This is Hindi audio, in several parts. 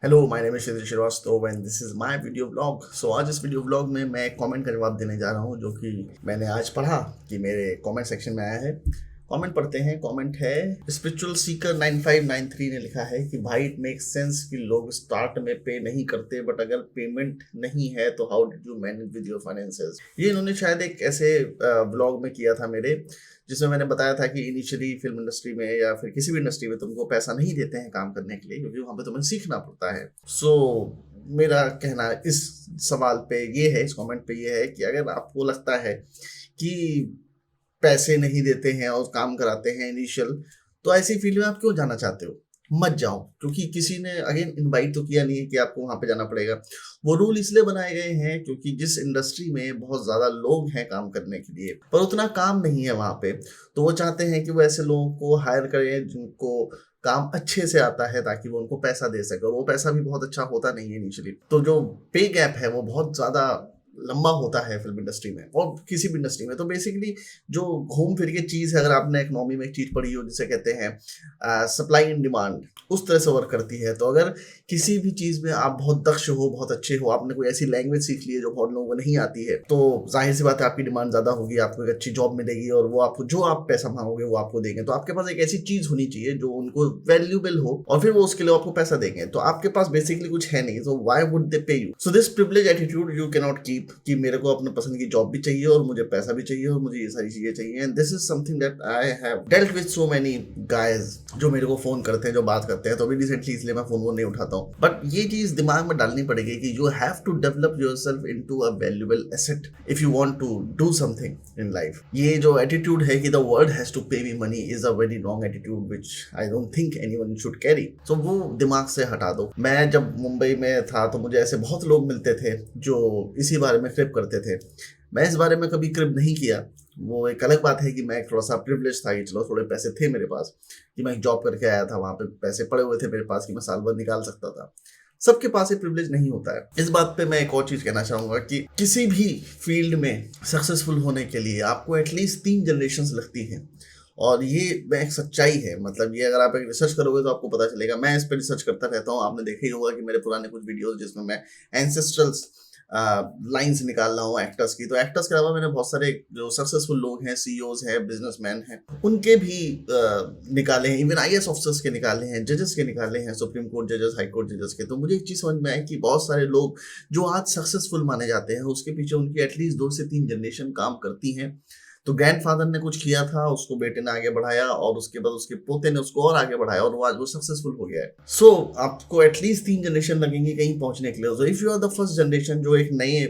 Hello my name is Shishir Srivastava and this is my video blog. So आज इस वीडियो ब्लॉग में मैं एक कमेंट का जवाब देने जा रहा हूँ जो कि मैंने आज पढ़ा कि मेरे कमेंट सेक्शन में आया है। कमेंट पढ़ते हैं। कमेंट है स्पिरिचुअल सीकर 9593 ने लिखा है कि भाई इट मेक्स सेंस कि लोग स्टार्ट में पे नहीं करते बट अगर पेमेंट नहीं है तो how did you manage with your finances. ये इन्होंने शायद एक ऐसे ब्लॉग में किया था मेरे, जिसमें मैंने बताया था कि इनिशियली फिल्म इंडस्ट्री में या फिर किसी भी इंडस्ट्री में तुमको पैसा नहीं देते हैं काम करने के लिए, क्योंकि वहाँ पे तुम्हें सीखना पड़ता है। मेरा कहना इस सवाल पे ये है, इस कमेंट पे ये है कि अगर आपको लगता है कि पैसे नहीं देते हैं और काम कराते हैं इनिशियल, तो ऐसी फील्ड में आप क्यों जाना चाहते हो? मत जाओ, क्योंकि किसी ने अगेन इनवाइट तो किया नहीं है कि आपको वहां पे जाना पड़ेगा। वो रूल इसलिए बनाए गए हैं क्योंकि जिस इंडस्ट्री में बहुत ज्यादा लोग हैं काम करने के लिए पर उतना काम नहीं है वहां पे, तो वो चाहते हैं कि वो ऐसे लोगों को हायर करें जिनको काम अच्छे से आता है ताकि वो उनको पैसा दे सके, और वो पैसा भी बहुत अच्छा होता नहीं है इनिशियली। तो जो पे गैप है वो बहुत ज्यादा लंबा होता है फिल्म इंडस्ट्री में और किसी भी इंडस्ट्री में। तो बेसिकली जो घूम फिर के चीज है, अगर आपने इकोनॉमी में एक चीज पढ़ी हो जिसे कहते हैं सप्लाई एंड डिमांड, उस तरह से वर्क करती है। तो अगर किसी भी चीज में आप बहुत दक्ष हो, बहुत अच्छे हो, आपने कोई ऐसी लैंग्वेज सीख ली है जो बहुत लोगों को नहीं आती है, तो जाहिर सी बात है आपकी डिमांड ज्यादा होगी, आपको एक अच्छी जॉब मिलेगी और वो आपको जो आप पैसा मांगोगे वो आपको देंगे। तो आपके पास एक ऐसी चीज होनी चाहिए जो उनको वैल्यूबल हो और फिर वो उसके लिए आपको पैसा देंगे। तो आपके पास बेसिकली कुछ है नहीं, तो व्हाई वुड दे पे you? So this privilege attitude you can not keep कि मेरे को अपने पसंद की जॉब भी चाहिए और मुझे पैसा भी चाहिए और मुझे ये सारी चीजें चाहिए। And this is something that I have dealt with so many guys जो मेरे को फोन करते हैं, जो बात करते हैं। तो अभी रिसेंटली इसलिए मैं फोन वो नहीं उठाता हूँ, बट ये चीज दिमाग में डालनी पड़ेगी कि you have to develop yourself into a valuable asset if you want to do something in life. ये जो एटीट्यूड है कि the world has to pay me money is a very wrong attitude which I don't think anyone should carry. So वो दिमाग से हटा दो। मैं जब मुंबई में था तो मुझे ऐसे बहुत लोग मिलते थे जो इसी बारे में क्रिप करते थे। मैं इस बारे में कभी क्रिप नहीं किया। वो एक अलग बात है कि मैं थोड़ा सा प्रिविलेज था कि चलो थोड़े पैसे थे मेरे पास, कि मैं एक जॉब करके आया था, वहां पे पैसे पड़े हुए थे मेरे पास कि मैं साल भर निकाल सकता था। सबके पास ये प्रिविलेज नहीं होता है। इस बात पे मैं एक और चीज कहना चाहूंगा कि किसी भी फील्ड में सक्सेसफुल होने के लिए आपको एटलीस्ट 3 जनरेशन लगती हैं। और ये एक सच्चाई है। मतलब ये अगर आप एक रिसर्च करोगे तो आपको पता चलेगा। मैं इस पर रिसर्च करता रहता हूँ। आपने देखा ही होगा कि मेरे पुराने कुछ वीडियोस जिसमें मैं एंसेस्ट्रल्स लाइन्स निकाल रहा हूँ एक्टर्स की। तो एक्टर्स के अलावा मैंने बहुत सारे जो सक्सेसफुल लोग हैं, सीईओज हैं, बिजनेसमैन हैं, उनके भी निकाले हैं। इवन आईएएस ऑफिसर्स के निकाले हैं, जजेस के निकाले हैं, सुप्रीम कोर्ट जजेस, हाई कोर्ट जजेस के। तो मुझे एक चीज समझ में आई कि बहुत सारे लोग जो आज सक्सेसफुल माने जाते हैं उसके पीछे उनकी एटलीस्ट 2 से 3 जनरेशन काम करती हैं। तो ग्रैंडफादर ने कुछ किया था, उसको बेटे ने आगे बढ़ाया और उसके बाद उसके पोते ने उसको और आगे बढ़ाया और वो आज वो सक्सेसफुल हो गया है। आपको एटलीस्ट 3 जनरेशन लगेंगी कहीं पहुंचने के लिए। So if you are the first generation जो एक नए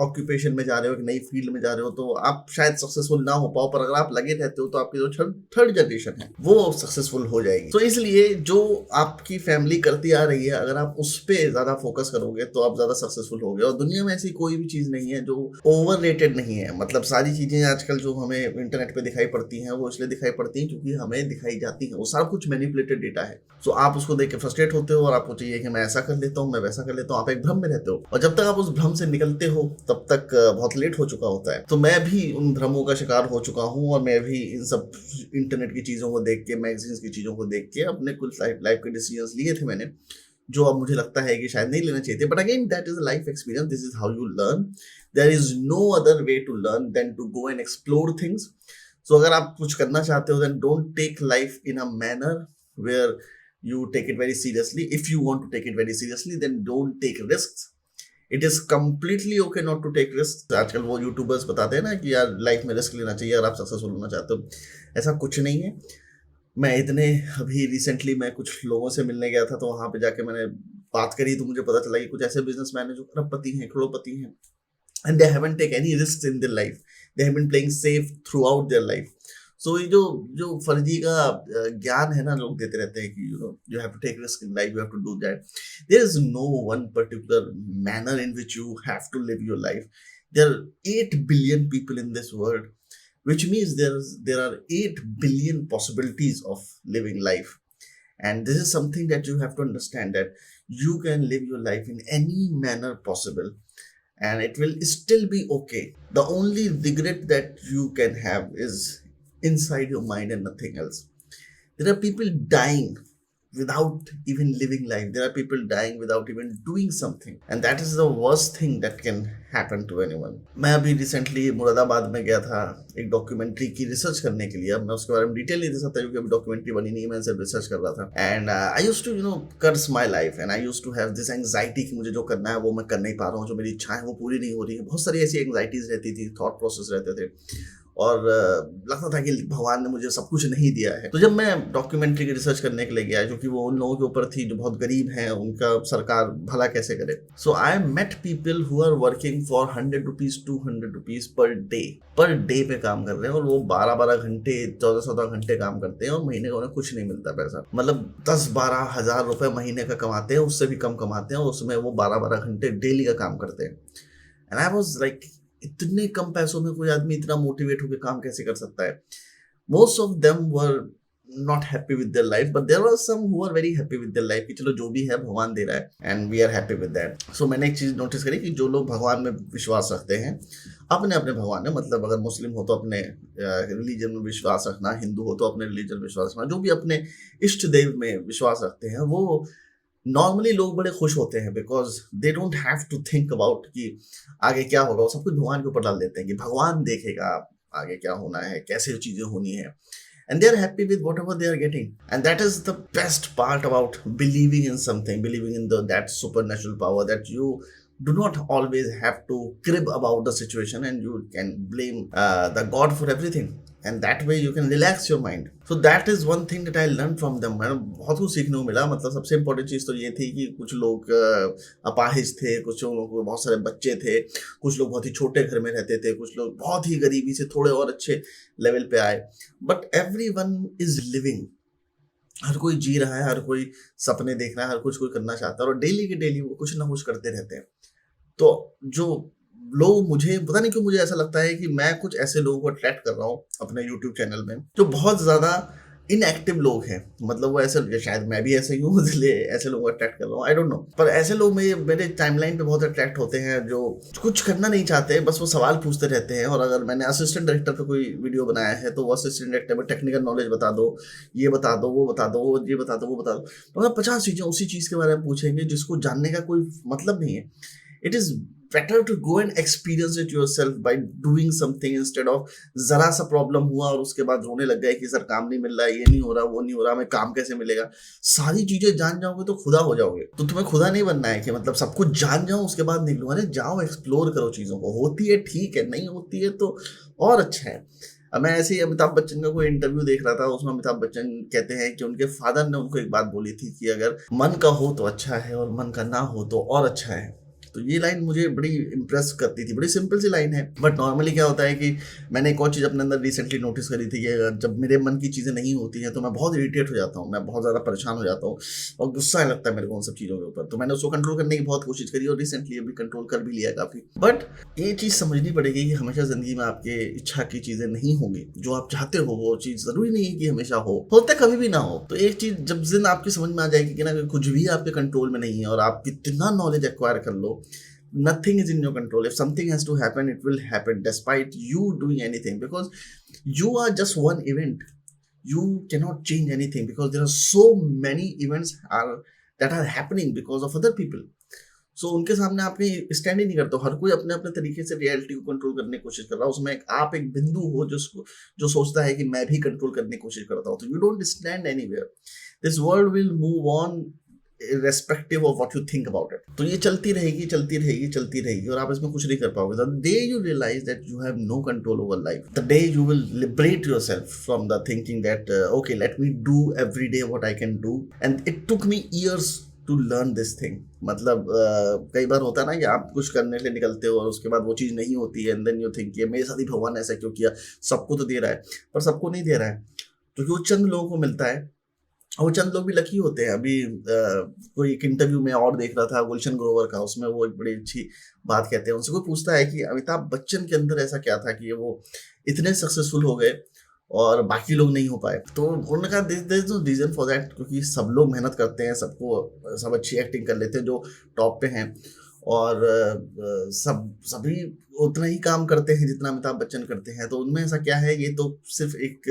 ऑक्यूपेशन में जा रहे हो, एक नई फील्ड में जा रहे हो, तो आप शायद सक्सेसफुल ना हो पाओ, पर अगर आप लगे रहते हो तो आपकी जो थर्ड जनरेशन है वो सक्सेसफुल हो जाएगी। तो इसलिए जो आपकी फैमिली करती आ रही है, अगर आप उस पर ज्यादा फोकस करोगे तो आप ज्यादा सक्सेसफुल होगे। और दुनिया में ऐसी कोई भी चीज नहीं है जो ओवर नहीं है। मतलब सारी चीजें आजकल जो हमें इंटरनेट पे दिखाई पड़ती हैं वो इसलिए दिखाई पड़ती हैं क्योंकि हमें दिखाई जाती हैं। वो सारा कुछ मैनिपुलेटेड डेटा है। सो आप उसको देख के फ्रस्ट्रेट होते हो और आपको चाहिए कि मैं ऐसा कर लेता हूँ, मैं वैसा कर लेता हूँ। आप एक भ्रम में रहते हो और जब तक आप उस भ्रम से निकलते हो तब तक बहुत लेट हो चुका होता है। तो मैं भी उन भ्रमों का शिकार हो चुका हूँ और मैं भी इन सब इंटरनेट की चीजों को देख के, मैगजीन्स की चीजों को देख के अपने कुछ लाइफ के डिसीजंस लिए थे मैंने, जो अब मुझे लगता है कि शायद नहीं लेना चाहिए थे। But again that is a life experience, this is how you learn. There is no other way to learn then to go and explore things. So अगर आप कुछ करना चाहते हो then don't take life in a manner where you take it very seriously. If you want to take it very seriously then don't take risks. It is completely okay not to take risk. आजकल वो यूट्यूबर्स बताते हैं ना कि यार लाइफ में रिस्क लेना चाहिए अगर आप सक्सेसफुल होना चाहते हो। ऐसा कुछ नहीं है। मैं इतने अभी रिसेंटली मैं कुछ लोगों से मिलने गया था, तो वहां पे जाके मैंने बात करी तो मुझे पता चला कि कुछ ऐसे बिजनेसमैन है जो अरबपति हैं, करोड़पति हैं, and they haven't take any risk in their life. They have been playing safe throughout their life. So ये जो जो फर्जी का ज्ञान है ना, लोग देते रहते हैं कि you have to take risk in life, you have to do that. There is no one particular manner in which you have to live your life. There are 8 billion people in this world, which means there are 8 billion possibilities of living life. And this is something that you have to understand, that you can live your life in any manner possible and it will still be okay. The only regret that you can have is inside your mind and nothing else. There are people dying without even living life. There are people dying without even doing something, and that is the worst thing that can happen to anyone. मैं अभी रिसेंटली मुरादाबाद में गया था एक डॉक्यूमेंट्री की रिसर्च करने के लिए. अब मैं उसके बारे में डिटेल नहीं दे सकता क्योंकि अभी डॉक्यूमेंट्री बनी नहीं है, मैं सिर्फ रिसर्च कर रहा था. And I used to curse my life, and I used to have this anxiety कि मुझे जो करना है वो मैं कर नहीं पा रहा हूँ, जो मेरी इच्छाएं वो पूरी नहीं हो रही है. बहुत सारी ऐसी एंग्जाइटीज रहती थी, थॉट प्रोसेस रहते थे, और लगता था कि भगवान ने मुझे सब कुछ नहीं दिया है. तो जब मैं डॉक्यूमेंट्री की रिसर्च करने के लिए गया, जो कि वो उन लोगों के ऊपर थी जो बहुत गरीब हैं, उनका सरकार भला कैसे करे. So I met people who are working for 100 rupees 200 rupees per day पे काम कर रहे हैं, और वो 12-12 घंटे 14-14 घंटे काम करते हैं, और महीने का उन्हें कुछ नहीं मिलता पैसा. मतलब 10-12 हज़ार रुपए महीने का कमाते हैं, उससे भी कम कमाते हैं, और उसमें वो 12-12 घंटे डेली का काम करते हैं. एंड आई वॉज लाइक, इतने कम पैसों में कोई आदमी इतना मोटिवेट होकर काम कैसे कर सकता है. Most of them were not happy with their life, but there were some who are very happy with their life कि चलो जो भी है भगवान दे रहा है, and we are happy with that. सो मैंने एक चीज नोटिस करी कि जो लोग भगवान में विश्वास रखते हैं, अपने अपने भगवान में, मतलब अगर मुस्लिम हो तो अपने रिलीजन में विश्वास रखना, हिंदू हो तो अपने रिलीजन में विश्वास रखना, जो भी अपने इष्ट देव में विश्वास रखते हैं, वो नॉर्मली लोग बड़े खुश होते हैं, because they don't have to think about कि आगे क्या होगा. वो सब कुछ भगवान के ऊपर डाल देते हैं कि भगवान देखेगा आगे क्या होना है, कैसे चीजें होनी है, and they are happy with whatever they are getting. And that is the best part about believing in something, believing in that supernatural power, that you do not always have to crib about the situation, and you can blame the God for everything, and that way you can relax your mind. So that is one thing that I learned from them. मैंने बहुत कुछ सीखने को मिला. मतलब सबसे इम्पोर्टेंट चीज़ तो ये थी कि कुछ लोग अपाहिज थे, कुछ लोगों को बहुत सारे बच्चे थे, कुछ लोग बहुत ही छोटे घर में रहते थे, कुछ लोग बहुत ही गरीबी से थोड़े और अच्छे लेवल पे आए, बट everyone is living. हर कोई जी रहा है, हर कोई सपने देख रहा है, हर कुछ कोई करना चाहता है, और डेली के डेली वो कुछ ना कुछ करते रहते हैं. तो जो लोग, मुझे पता नहीं क्यों मुझे ऐसा लगता है कि मैं कुछ ऐसे लोगों को अट्रैक्ट कर रहा हूँ अपने YouTube चैनल में जो बहुत ज़्यादा इनएक्टिव लोग हैं. मतलब वो ऐसे, शायद मैं भी ऐसे ही हूँ इसलिए ऐसे लोगों को अट्रैक्ट कर रहा हूँ, आई डोंट नो, पर ऐसे लोग मेरे टाइमलाइन पे बहुत अट्रैक्ट होते हैं जो कुछ करना नहीं चाहते, बस वो सवाल पूछते रहते हैं. और अगर मैंने असिस्टेंट डायरेक्टर पे कोई वीडियो बनाया है तो वो असिस्टेंट डायरेक्टर में टेक्निकल नॉलेज बता दो, ये बता दो, वो बता दो, ये बता दो, वो बता दो, तो मतलब 50 चीज़ें उसी चीज़ के बारे में पूछेंगे जिसको जानने का कोई मतलब नहीं है. It is better to go and experience it yourself by doing something instead of जरा सा प्रॉब्लम हुआ और उसके बाद रोने लग गए कि सर काम नहीं मिल रहा, ये नहीं हो रहा, वो नहीं हो रहा, मैं काम कैसे मिलेगा. सारी चीजें जान जाओगे तो खुदा हो जाओगे. तो तुम्हें खुदा नहीं बनना है कि मतलब सब कुछ जान जाओ उसके बाद निकलो. अरे जाओ, एक्सप्लोर करो चीजों को. होती है ठीक है, नहीं होती है तो और अच्छा है. अब मैं ऐसे ही अमिताभ बच्चन का कोई इंटरव्यू देख रहा था, उसमें अमिताभ बच्चन कहते हैं कि उनके फादर ने उनको एक बात बोली थी कि अगर मन का हो तो अच्छा है और मन का ना हो तो और अच्छा है. तो ये लाइन मुझे बड़ी इम्प्रेस करती थी. बड़ी सिंपल सी लाइन है, बट नॉर्मली क्या होता है कि मैंने एक और चीज़ अपने अंदर रिसेंटली नोटिस करी थी कि जब मेरे मन की चीज़ें नहीं होती हैं तो मैं बहुत इरिटेट हो जाता हूँ, मैं बहुत ज़्यादा परेशान हो जाता हूँ और गुस्सा लगता है मेरे को उन सब चीज़ों के ऊपर. तो मैंने उसको कंट्रोल करने की बहुत कोशिश करी और रिसेंटली अभी कंट्रोल कर भी लिया काफ़ी. बट ये चीज़ समझनी पड़ेगी कि हमेशा ज़िंदगी में आपके इच्छा की चीज़ें नहीं होंगी. जो आप चाहते हो वो चीज़ ज़रूरी नहीं है कि हमेशा होता कभी भी ना हो. तो एक चीज़ जब दिन आपकी समझ में आ जाएगी कि ना कुछ भी आपके कंट्रोल में नहीं है, और आप कितना नॉलेज एक्वायर कर लो, nothing is in your control. If something has to happen, it will happen despite you doing anything, because you are just one event. You cannot change anything because there are so many events that are happening because of other people. So उनके सामने आपने स्टैंड ही नहीं करते. हर कोई अपने अपने तरीके से रियलिटी को कंट्रोल करने की कोशिश कर रहा है. उसमें आप एक बिंदु हो जो सोचता है कि मैं भी कंट्रोल करने की कोशिश करता हूँ. तो you don't stand anywhere. This world will move on irrespective of what you think about it. तो ये चलती रहेगी, चलती रहेगी, चलती रहेगी, और आप इसमें कुछ नहीं कर पाओगे. The day you realize that you have no control over life, the day you will liberate yourself from the thinking that okay, let me do every day what I can do. And it took me years to learn this thing. मतलब कई बार होता है ना कि आप कुछ करने के लिए निकलते हो और उसके बाद वो चीज़ नहीं होती है, and then you think मेरे साथ ही भगवान ऐसा क्यों किया. सबको तो दे रहा है, पर सबको नहीं दे रहा है, क्योंकि वो चंद लोगों को मिलता है, और वो चंद लोग भी लकी होते हैं. अभी कोई एक इंटरव्यू में और देख रहा था गुलशन ग्रोवर का, उसमें वो एक बड़ी अच्छी बात कहते हैं. उनसे कोई पूछता है कि अमिताभ बच्चन के अंदर ऐसा क्या था कि वो इतने सक्सेसफुल हो गए और बाकी लोग नहीं हो पाए. तो उन्होंने कहा there is no reason for that, क्योंकि सब लोग मेहनत करते हैं, सब अच्छी एक्टिंग कर लेते हैं जो टॉप पे हैं, और सभी उतना ही काम करते हैं जितना अमिताभ बच्चन करते हैं। तो उनमें ऐसा क्या है, ये तो सिर्फ एक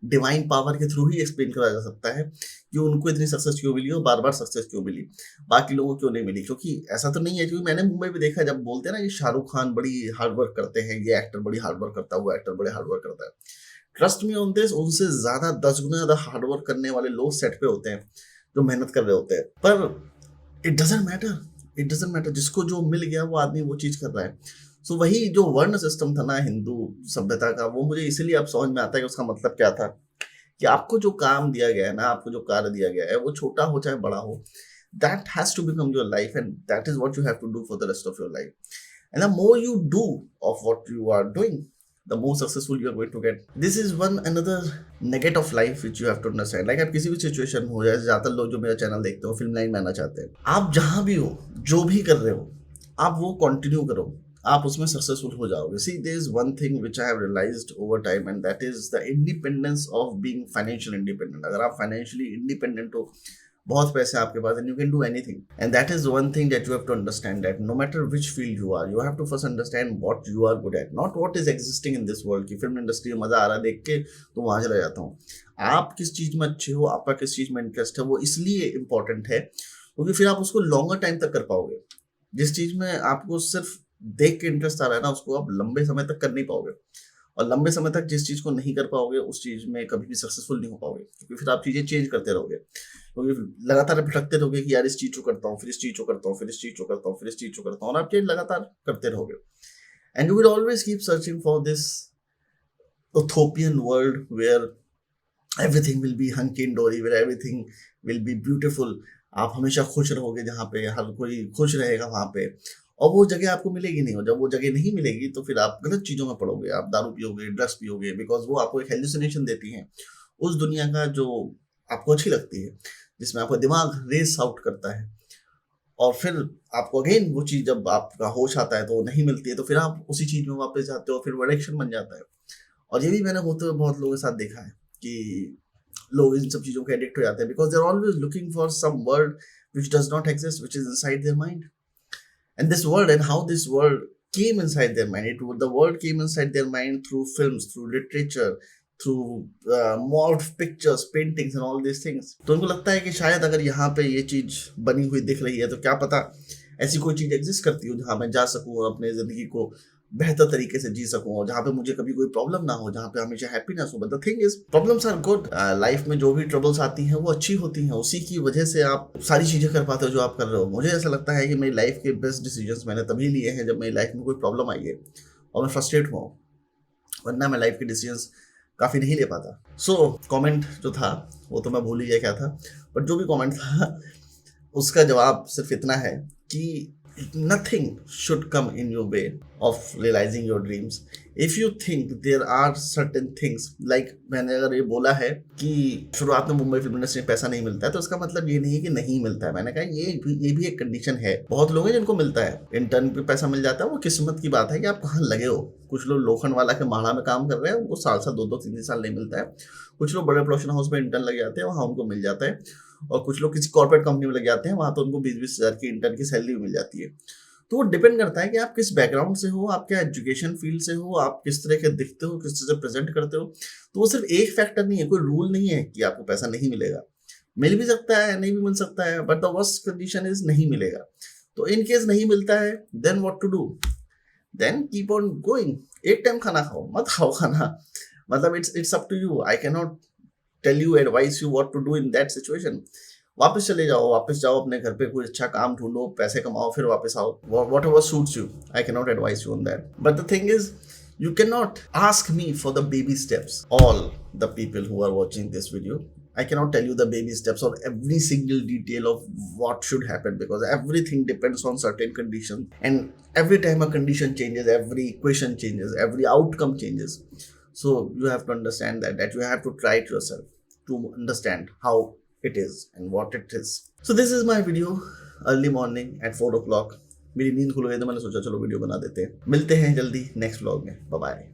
डिवाइन पावर के थ्रू ही एक्सप्लेन करा जा सकता है कि उनको इतनी सक्सेस क्यों मिली और बार बार सक्सेस क्यों मिली, बाकी लोगों को क्यों नहीं मिली। क्योंकि ऐसा तो नहीं है, क्योंकि मैंने मुंबई में देखा, जब बोलते हैं ना कि शाहरुख खान बड़ी हार्ड वर्क करते हैं, ये एक्टर बड़ी हार्ड वर्क करता है, वो एक्टर बड़े हार्ड वर्क करता है, ट्रस्ट मी ऑन दिस, उनसे ज्यादा 10 गुना ज्यादा हार्ड वर्क करने वाले लोग सेट पे होते हैं जो मेहनत कर रहे होते हैं। पर it doesn't matter, it doesn't matter, जिसको जो मिल गया वो आदमी वो चीज कर रहा है। सो वही जो वर्ण सिस्टम था ना हिंदू सभ्यता का, वो मुझे इसीलिए अब समझ में आता है कि उसका मतलब क्या था, कि आपको जो काम दिया गया है ना, आपको जो कार्य दिया गया है, वो छोटा हो चाहे बड़ा हो, that has to become your life, and that is what you have to do for the rest of your life. And the more you do of what you are doing, the more successful you are going to get. This is one another nugget of life which you have to understand. Like आप किसी भी सिचुएशन हो, या ज्यादातर लोग जो मेरा चैनल देखते हो फिल्म लाइन में आना चाहते हैं, आप जहां भी हो, जो भी कर रहे हो, आप वो कंटिन्यू करो, आप उसमें सक्सेसफुल हो जाओगे। See there is one thing which I have realised over time, and that is the independence of being financial independent. अगर आप फाइनेंशियली इंडिपेंडेंट हो, बहुत पैसे आपके पास, and you can do anything, and that is one thing that you have to understand, that no matter which field you have to first understand what you are good at, not what is existing in this world. की फिल्म इंडस्ट्री में मजा आ रहा है देख के तो वहां चला जाता हूँ। आप किस चीज में अच्छे हो, आपका किस चीज में इंटरेस्ट है, वो इसलिए इंपॉर्टेंट है क्योंकि फिर आप उसको लॉन्गर टाइम तक कर पाओगे। जिस चीज में आपको सिर्फ देख के इंटरेस्ट आ रहा है ना, उसको आप लंबे समय तक कर नहीं पाओगे, और लंबे समय तक जिस चीज को नहीं कर पाओगे उस चीज में कभी भी सक्सेसफुल नहीं हो पाओगे, क्योंकि फिर आप चीजें चेंज करते रहोगे, क्योंकि लगातार भटकते रहोगे कि यार इस चीज को करता हूँ, फिर इस चीज को करता हूँ, फिर इस चीज को करता हूँ, फिर इस चीज को करता हूँ, और आप चीज लगातार करते रहोगे। And you will always keep searching for this utopian world where everything will be hunky dory, where everything will be beautiful. आप हमेशा खुश रहोगे, जहाँ पे हर कोई खुश रहेगा वहां पे, और वो जगह आपको मिलेगी नहीं। और जब वो जगह नहीं मिलेगी तो फिर आप गलत चीजों में पड़ोगे, आप दारू पियोगे, ड्रग्स पियोगे, बिकॉज वो आपको एक हेल्यूसिनेशन देती है उस दुनिया का जो आपको अच्छी लगती है, जिसमें आपका दिमाग रेस आउट करता है, और फिर आपको अगेन वो चीज जब आपका होश आता है तो वो नहीं मिलती है, तो फिर आप उसी चीज में वापस जाते हो, फिर वो एडिक्शन बन जाता है। और ये भी मैंने होते हुए बहुत लोगों के साथ देखा है कि लोग इन सब चीजों के एडिक्ट हो जाते हैं, because they are always looking for some world which does not exist, which is inside their mind. And this world, and how this world came inside their mind, the world came inside their mind through films, through literature, through morphed pictures, paintings and all these things. तो उनको लगता है कि शायद अगर यहाँ पे ये चीज बनी हुई दिख रही है तो क्या पता ऐसी कोई चीज एग्जिस्ट करती हो जहाँ मैं जा सकूँ और अपने जिंदगी को बेहतर तरीके से जी सकूं, और जहाँ पे मुझे कभी कोई प्रॉब्लम ना हो, जहाँ पे हमेशा हैप्पीनेस हो। But the thing is problems are good. Life में जो भी ट्रबल्स आती हैं वो अच्छी होती हैं, उसी की वजह से आप सारी चीजें कर पाते हो जो आप कर रहे हो। मुझे ऐसा लगता है कि मेरी लाइफ के बेस्ट डिसीजंस मैंने तभी लिए हैं जब मेरी लाइफ में कोई प्रॉब्लम आई है और मैं फ्रस्ट्रेट हुआ हूँ, वरना मैं लाइफ के डिसीजंस काफी नहीं ले पाता। सो कमेंट जो था वो तो मैं भूल ही गया क्या था, बट जो भी कमेंट था उसका जवाब सिर्फ इतना है कि nothing should come in your way of realizing your dreams. If you think there are certain things, like मैंने अगर ये बोला है कि शुरुआत में मुंबई फिल्म इंडस्ट्री में पैसा नहीं मिलता है, तो इसका मतलब ये नहीं है कि नहीं मिलता है। मैंने कहा ये भी एक कंडीशन है। बहुत लोग हैं जिनको मिलता है, इंटर्न पे पैसा मिल जाता है, वो किस्मत की बात है कि आप कहाँ लगे हो। कुछ लोग लोखंड वाला के माड़ा में काम कर रहे हैं, उनको साल 2-3 साल नहीं मिलता है। कुछ लोग बड़े प्रोडक्शन हाउस में इंटर्न लग जाते हैं, वहाँ उनको मिल जाता है, और कुछ लोग किसी कॉर्पोरेट कंपनी में लग जाते हैं, वहां तो उनको 20-20 हजार की इंटर्न की सैलरी मिल जाती है। तो वो डिपेंड करता है कि आप किस बैकग्राउंड से हो, आप क्या एजुकेशन फील्ड से हो, आप किस तरह के दिखते हो, किस तरह से प्रेजेंट करते हो। तो वो सिर्फ एक फैक्टर नहीं है, कोई रूल नहीं है कि आपको पैसा नहीं मिलेगा। मिल भी सकता है, नहीं भी मिल सकता है, but the worst condition is नहीं मिलेगा। तो इन केस नहीं मिलता है, then what to do? Then keep on going. एक टाइम खाना खाओ, मत खाओ खाना, मतलब it's up to you. I can not tell you, advice you what to do in that situation. वापस चले जाओ, वापस जाओ अपने घर पे, कोई अच्छा काम ढूंढो, पैसे कमाओ, फिर वापस आओ। Whatever suits you. I cannot advise you on that. But the thing is, you cannot ask me for the baby steps. All the people who are watching this video, I cannot tell you the baby steps or every single detail of what should happen, because everything depends on certain conditions. And every time a condition changes, every equation changes, every outcome changes. So you have to understand that you have to try it yourself to understand how it is and what it is. So this is my video early morning at 4 o'clock. मेरी नींद खुल गई तो मैंने सोचा चलो वीडियो बना देते हैं। मिलते हैं जल्दी नेक्स्ट व्लॉग में। Bye bye.